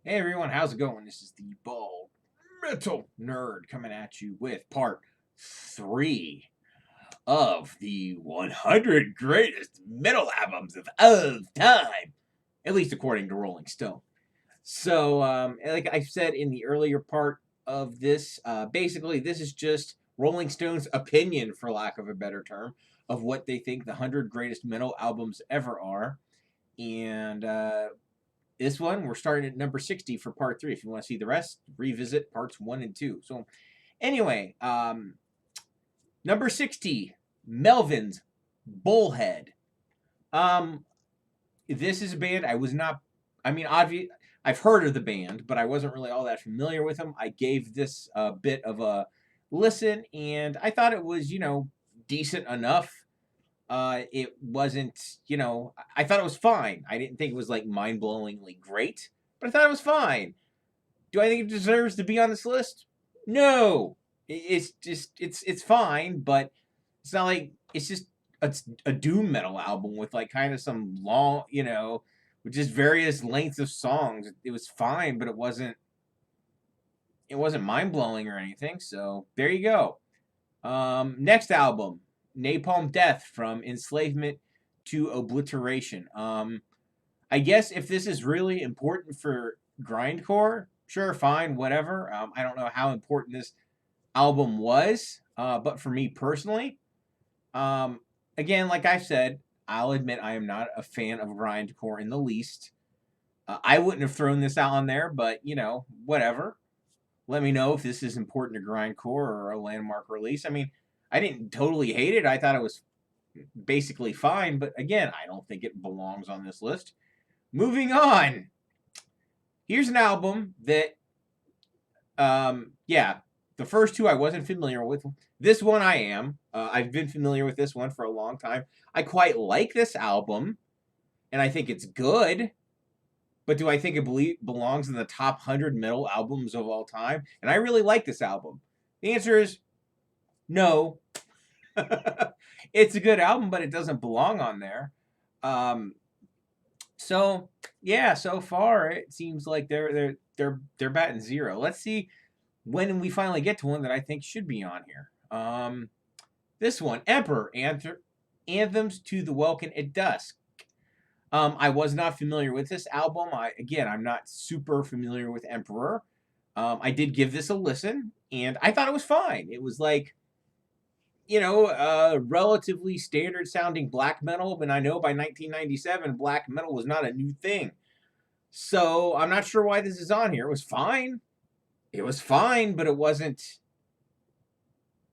Hey everyone, how's it going? This is the Bald Metal Nerd coming at you with part 3 of the 100 greatest metal albums of all time, at least according to Rolling Stone. So, like I said in the earlier part of this, basically this is just Rolling Stone's opinion, for lack of a better term, of what they think the 100 greatest metal albums ever are. And this one, we're starting at number 60 for part 3. If you want to see the rest, revisit parts 1 and 2. So, anyway, number 60, Melvin's Bullhead. Um, this is a band I was not, I mean, obvious. I've heard of the band, but I wasn't really all that familiar with them. I gave this a bit of a listen, and I thought it was, decent enough. It wasn't, I thought it was fine. I didn't think it was like mind blowingly great, but I thought it was fine. Do I think it deserves to be on this list? No. It's just it's fine, but it's not like it's just a doom metal album with like kind of some long, with just various lengths of songs. It was fine, but it wasn't mind blowing or anything. So there you go. Next album, Napalm Death, from Enslavement to Obliteration. I guess if this is really important for grindcore, sure, fine, whatever. I don't know how important this album was, but for me personally, um, again, like I've said, I'll admit I am not a fan of grindcore in the least. I wouldn't have thrown this out on there, but whatever. Let me know if this is important to grindcore or a landmark release. I mean, I didn't totally hate it. I thought it was basically fine, but again, I don't think it belongs on this list. Moving on. Here's an album that, yeah, the first two I wasn't familiar with. This one I am. I've been familiar with this one for a long time. I quite like this album, and I think it's good. But do I think it belongs in the top 100 metal albums of all time? And I really like this album. The answer is no. It's a good album, but it doesn't belong on there. Um, so yeah, so far it seems like they're batting zero. Let's see when we finally get to one that I think should be on here. This one, Emperor Anthems to the Welkin at Dusk. I was not familiar with this album. I'm not super familiar with Emperor. I did give this a listen, and I thought it was fine. It was like, relatively standard sounding black metal, but I know by 1997, black metal was not a new thing. So I'm not sure why this is on here. It was fine. It was fine, but it wasn't,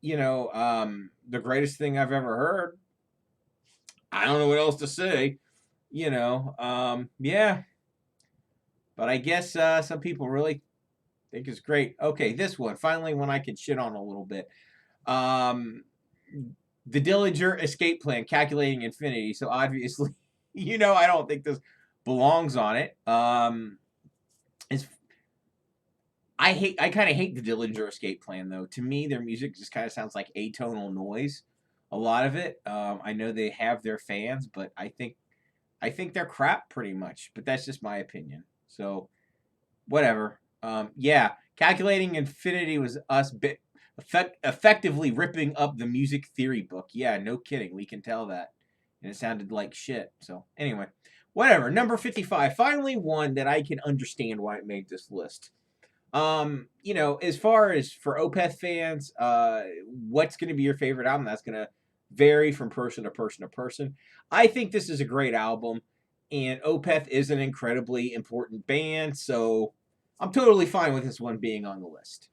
the greatest thing I've ever heard. I don't know what else to say. Yeah. But I guess some people really think it's great. Okay, this one, finally one I could shit on a little bit. The Dillinger Escape Plan, Calculating Infinity. So obviously, I don't think this belongs on it. It's I kind of hate the Dillinger Escape Plan, though. To me, their music just kind of sounds like atonal noise. A lot of it. I know they have their fans, but I think they're crap pretty much. But that's just my opinion. So whatever. Yeah, Calculating Infinity was us effectively ripping up the music theory book. Yeah, no kidding. We can tell that. And it sounded like shit. So anyway, whatever. Number 55. Finally one that I can understand why it made this list. As far as for Opeth fans, what's going to be your favorite album? That's going to vary from person to person to person. I think this is a great album, and Opeth is an incredibly important band, so I'm totally fine with this one being on the list.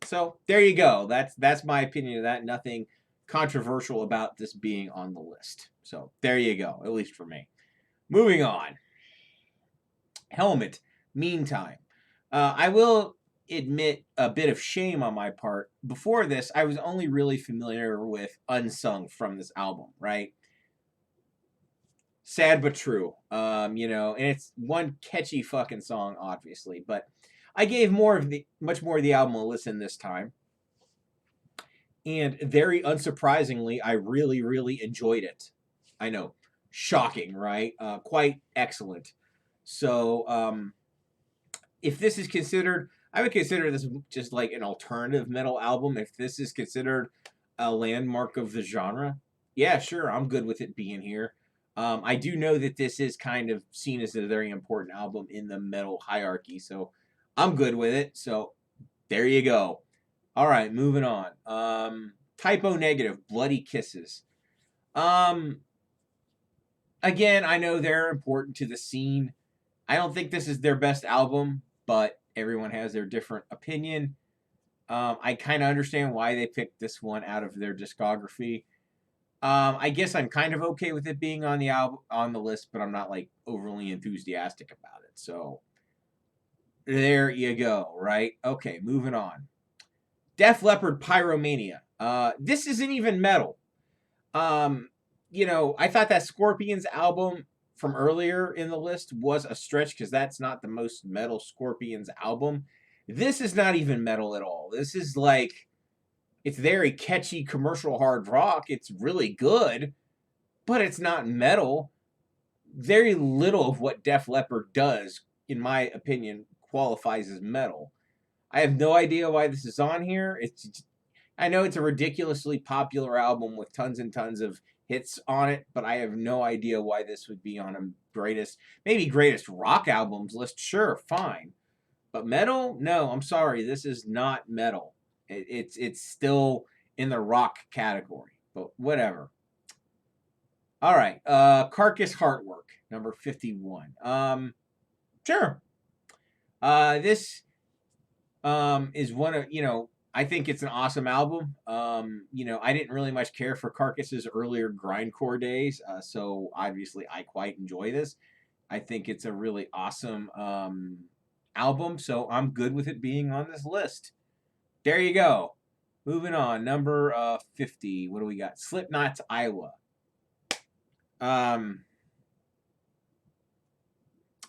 So there you go. That's my opinion of that. Nothing controversial about this being on the list. So there you go, at least for me. Moving on. Helmut. Meantime, I will admit a bit of shame on my part. Before this, I was only really familiar with Unsung from this album, right? Sad but true. And it's one catchy fucking song, obviously, but I gave much more of the album a listen this time. And very unsurprisingly, I really, really enjoyed it. I know. Shocking, right? Quite excellent. So if this is considered, I would consider this just like an alternative metal album. If this is considered a landmark of the genre, yeah, sure, I'm good with it being here. I do know that this is kind of seen as a very important album in the metal hierarchy, so I'm good with it. So there you go. All right, moving on. Typo Negative, Bloody Kisses. Um, Again, I know they're important to the scene. I don't think this is their best album, but everyone has their different opinion. I kind of understand why they picked this one out of their discography. I guess I'm kind of okay with it being on the album on the list, but I'm not like overly enthusiastic about it. So there you go, right? Okay, moving on. Def Leppard Pyromania. This isn't even metal. Um, I thought that Scorpions album from earlier in the list was a stretch because that's not the most metal Scorpions album. This is not even metal at all. This is like, it's very catchy commercial hard rock. It's really good, but it's not metal. Very little of what Def Leppard does, in my opinion, qualifies as metal. I have no idea why this is on here. I know it's a ridiculously popular album with tons and tons of hits on it, but I have no idea why this would be on a maybe greatest rock albums list. Sure, fine. But metal? No, I'm sorry. This is not metal. It's still in the rock category, but whatever. All right. Carcass Heartwork, number 51. Sure. This is one of, I think it's an awesome album. I didn't really much care for Carcass's earlier grindcore days, so obviously I quite enjoy this. I think it's a really awesome album, so I'm good with it being on this list. There you go. Moving on, number 50. What do we got? Slipknot's Iowa. Um,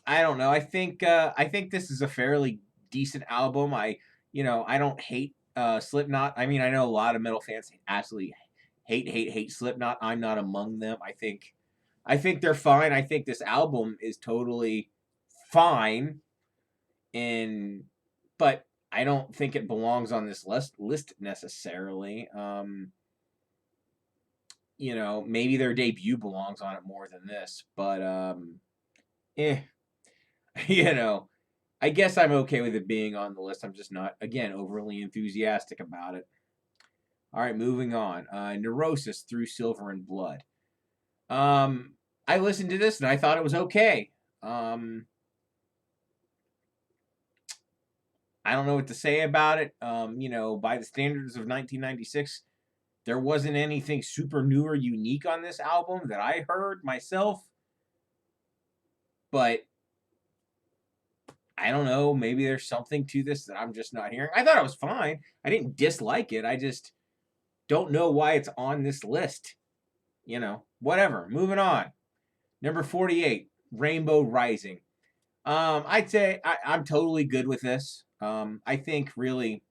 I don't know. I think this is a fairly decent album. I don't hate Slipknot. I mean, I know a lot of metal fans absolutely hate Slipknot. I'm not among them. I think they're fine. I think this album is totally fine, and but I don't think it belongs on this list necessarily. Maybe their debut belongs on it more than this, but eh, you know, I guess I'm okay with it being on the list. I'm just not, again, overly enthusiastic about it. All right, moving on. Neurosis Through Silver and Blood. I listened to this and I thought it was okay. I don't know what to say about it. By the standards of 1996, there wasn't anything super new or unique on this album that I heard myself. But I don't know. Maybe there's something to this that I'm just not hearing. I thought it was fine. I didn't dislike it. I just don't know why it's on this list. Whatever. Moving on. Number 48, Rainbow Rising. I'd say I'm totally good with this. I think really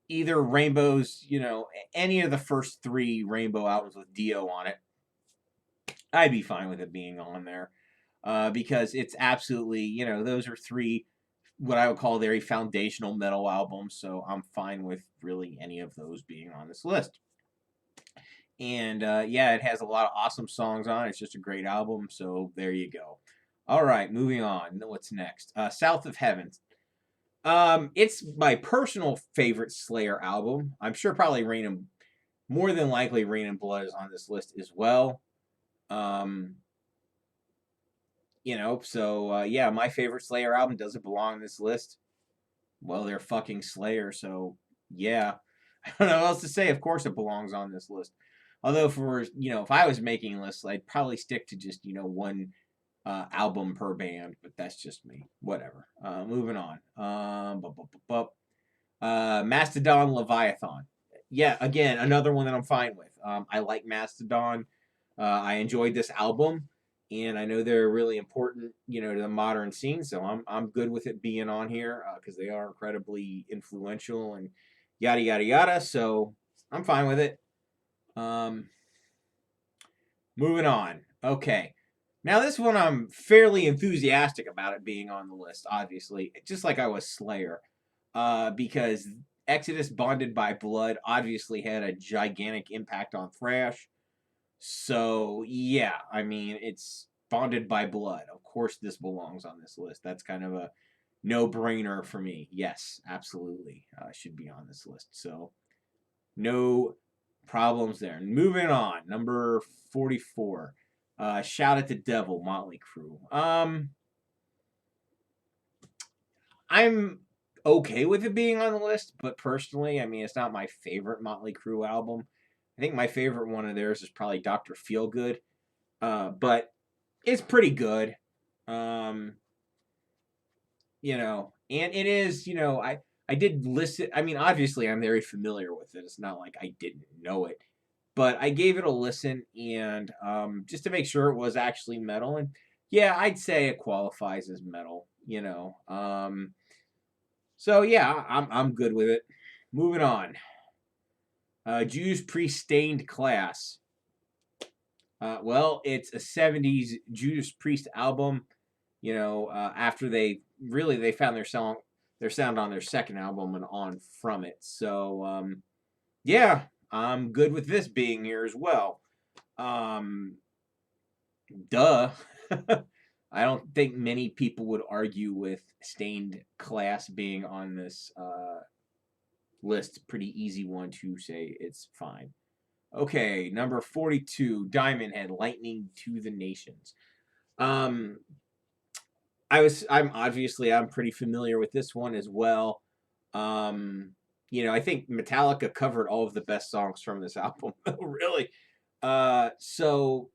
either Rainbow's, any of the first three Rainbow albums with Dio on it, I'd be fine with it being on there. Because it's absolutely, those are three what I would call very foundational metal albums. So I'm fine with really any of those being on this list. And it has a lot of awesome songs on it. It's just a great album. So there you go. All right, moving on. What's next? South of Heaven. It's my personal favorite Slayer album. I'm sure probably more than likely Rain and Blood is on this list as well. My favorite Slayer album. Does it belong on this list? Well, they're fucking Slayer, so yeah. I don't know what else to say. Of course it belongs on this list. Although if I was making lists, I'd probably stick to just, one album per band, but that's just me. Whatever. Moving on. Mastodon Leviathan. Yeah, again, another one that I'm fine with. I like Mastodon. I enjoyed this album, and I know they're really important, to the modern scene. So I'm good with it being on here because they are incredibly influential and yada yada yada. So I'm fine with it. Moving on. Okay, Now, this one I'm fairly enthusiastic about it being on the list, obviously, just like I was Slayer, because Exodus Bonded by Blood obviously had a gigantic impact on thrash. So, yeah, I mean, it's Bonded by Blood. Of course, this belongs on this list. That's kind of a no-brainer for me. Yes, absolutely, should be on this list. So, no problems there. Moving on, number 44. Shout at the Devil, Motley Crue. I'm okay with it being on the list, but personally, I mean, it's not my favorite Motley Crue album. I think my favorite one of theirs is probably Dr. Feelgood, but it's pretty good. Um, and it is, I did listen. I mean, obviously, I'm very familiar with it. It's not like I didn't know it, but I gave it a listen and just to make sure it was actually metal. And yeah, I'd say it qualifies as metal. So yeah, I'm good with it. Moving on. Judas Priest Stained Class. Well, it's a '70s Judas Priest album. After they found their sound on their second album and on from it. So yeah, I'm good with this being here as well. Duh. I don't think many people would argue with Stained Class being on this list. Pretty easy one to say it's fine. Okay, number 42, Diamond Head, Lightning to the Nations. I'm pretty familiar with this one as well. I think Metallica covered all of the best songs from this album, really. So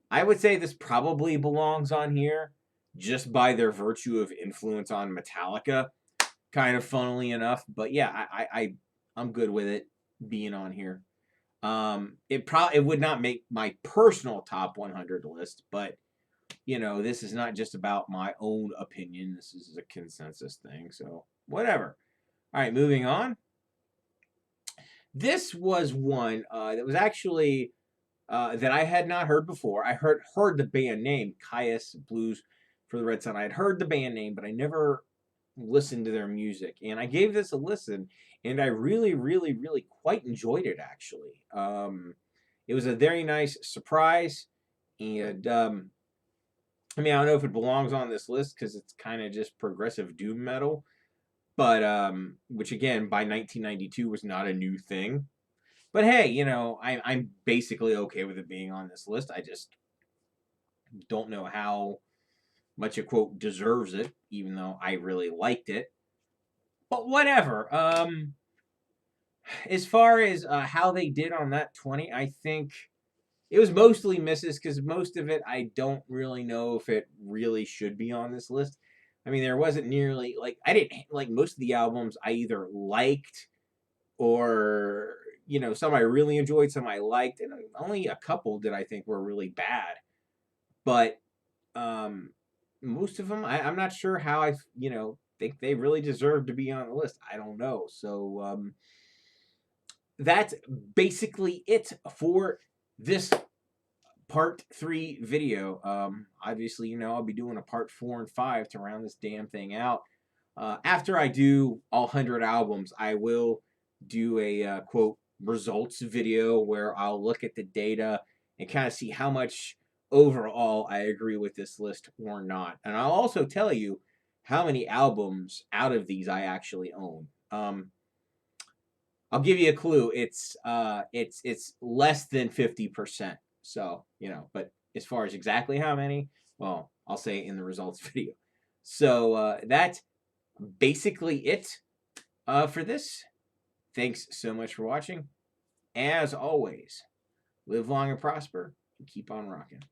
I would say this probably belongs on here just by their virtue of influence on Metallica, kind of funnily enough. But yeah, I'm good with it being on here. It would not make my personal top 100 list, but this is not just about my own opinion. This is a consensus thing, so whatever. All right, moving on. This was one that was actually that I had not heard before. I heard the band name, Caius Blues for the Red Sun. I had heard the band name, but I never listened to their music. And I gave this a listen, and I really, really, really quite enjoyed it, actually. It was a very nice surprise. And, I mean, I don't know if it belongs on this list because it's kind of just progressive doom metal. But, which again, by 1992 was not a new thing. But hey, I'm basically okay with it being on this list. I just don't know how much it, quote, deserves it, even though I really liked it. But whatever. As far as how they did on that 20, I think it was mostly misses because most of it I don't really know if it really should be on this list. I mean, there wasn't nearly, I didn't, like, most of the albums I either liked or some I really enjoyed, some I liked, and only a couple that I think were really bad. But most of them, I'm not sure how I think they really deserve to be on the list. I don't know. So that's basically it for this part 3 video. Obviously, I'll be doing a part 4 and 5 to round this damn thing out. After I do all 100 albums, I will do a quote results video where I'll look at the data and kind of see how much overall I agree with this list or not. And I'll also tell you how many albums out of these I actually own. I'll give you a clue. It's less than 50%. So, but as far as exactly how many, well, I'll say in the results video. So that's basically it for this. Thanks so much for watching. As always, live long and prosper and keep on rocking.